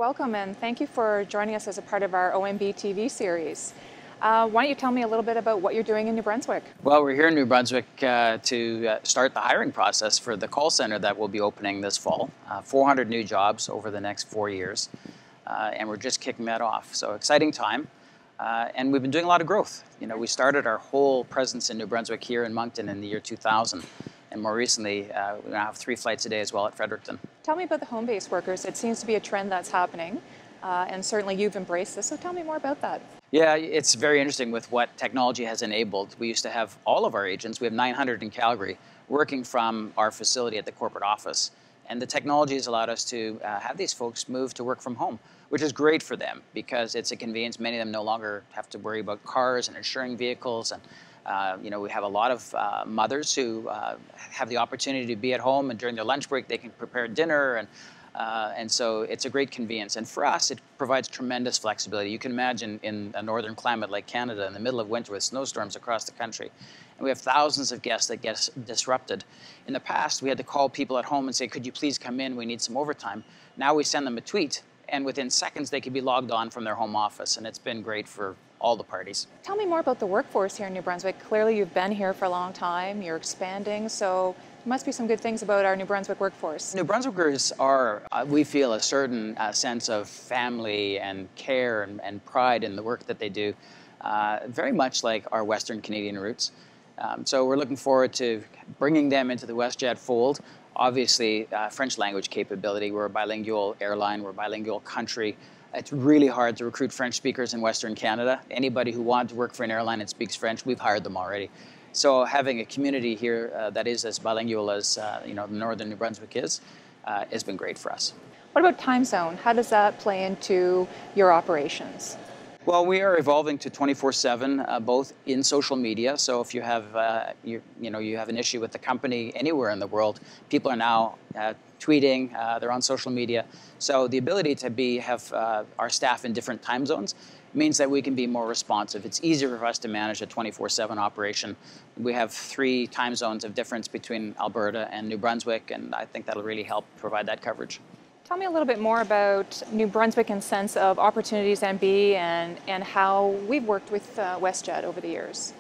welcome and thank you for joining us as a part of our ONB TV series. Why don't you tell me a little bit about what you're doing in New Brunswick? Well, we're here in New Brunswick to start the hiring process for the call center that will be opening this fall. 400 new jobs over the next 4 years, and we're just kicking that off. So exciting time, and we've been doing a lot of growth. You know, we started our whole presence in New Brunswick here in Moncton in the year 2000, and more recently, we now have 3 flights a day as well at Fredericton. Tell me about the home-based workers. It seems to be a trend that's happening, and certainly you've embraced this, so tell me more about that. Yeah, it's very interesting with what technology has enabled. We used to have all of our agents, we have 900 in Calgary, working from our facility at the corporate office. And the technology has allowed us to have these folks move to work from home, which is great for them because it's a convenience. Many of them no longer have to worry about cars and insuring vehicles. And you know, we have a lot of mothers who have the opportunity to be at home, and during their lunch break they can prepare dinner. And so it's a great convenience. And for us, it provides tremendous flexibility. You can imagine in a northern climate like Canada in the middle of winter with snowstorms across the country. And we have thousands of guests that get disrupted. In the past, we had to call people at home and say, could you please come in? We need some overtime. Now we send them a tweet, and within seconds, they could be logged on from their home office. And it's been great for all the parties. Tell me more about the workforce here in New Brunswick. Clearly, you've been here for a long time. You're expanding. So there must be some good things about our New Brunswick workforce. New Brunswickers are, we feel, a certain sense of family and care and pride in the work that they do, very much like our Western Canadian roots. So we're looking forward to bringing them into the WestJet fold. Obviously, French language capability. We're a bilingual airline. We're a bilingual country. It's really hard to recruit French speakers in Western Canada. Anybody who wanted to work for an airline that speaks French, we've hired them already. So having a community here that is as bilingual as you know, northern New Brunswick is, has been great for us. What about time zone? How does that play into your operations? Well, we are evolving to 24/7, both in social media. So if you have, you have an issue with the company anywhere in the world, people are now tweeting. They're on social media. So the ability to have our staff in different time zones means that we can be more responsive. It's easier for us to manage a 24/7 operation. We have 3 time zones of difference between Alberta and New Brunswick, and I think that'll really help provide that coverage. Tell me a little bit more about New Brunswick in sense of opportunities MB and how we've worked with WestJet over the years.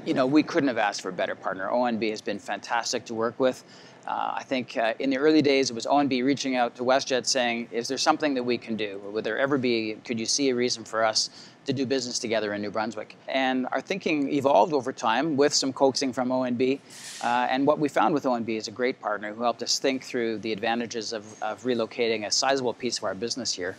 You know, we couldn't have asked for a better partner. ONB has been fantastic to work with. I think in the early days, it was ONB reaching out to WestJet saying, is there something that we can do? Could you see a reason for us to do business together in New Brunswick? And our thinking evolved over time with some coaxing from ONB. And what we found with ONB is a great partner who helped us think through the advantages of relocating a sizable piece of our business here,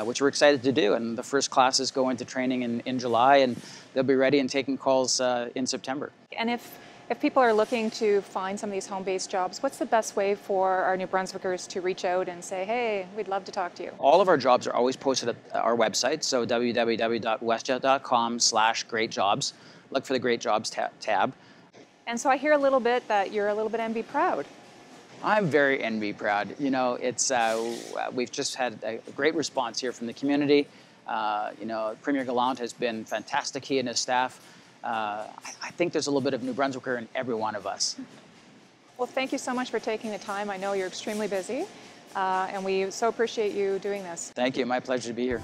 which we're excited to do. And the first classes go into training in July, and they'll be ready and taking calls in September. And if people are looking to find some of these home-based jobs, what's the best way for our New Brunswickers to reach out and say, hey, we'd love to talk to you? All of our jobs are always posted at our website, so www.westjet.com/greatjobs. Look for the Great Jobs tab. And so I hear a little bit that you're a little bit NB proud. I'm very NB proud. You know, it's we've just had a great response here from the community. You know, Premier Gallant has been fantastic, he and his staff. I think there's a little bit of New Brunswicker in every one of us. Well, thank you so much for taking the time. I know you're extremely busy, and we so appreciate you doing this. Thank you. My pleasure to be here.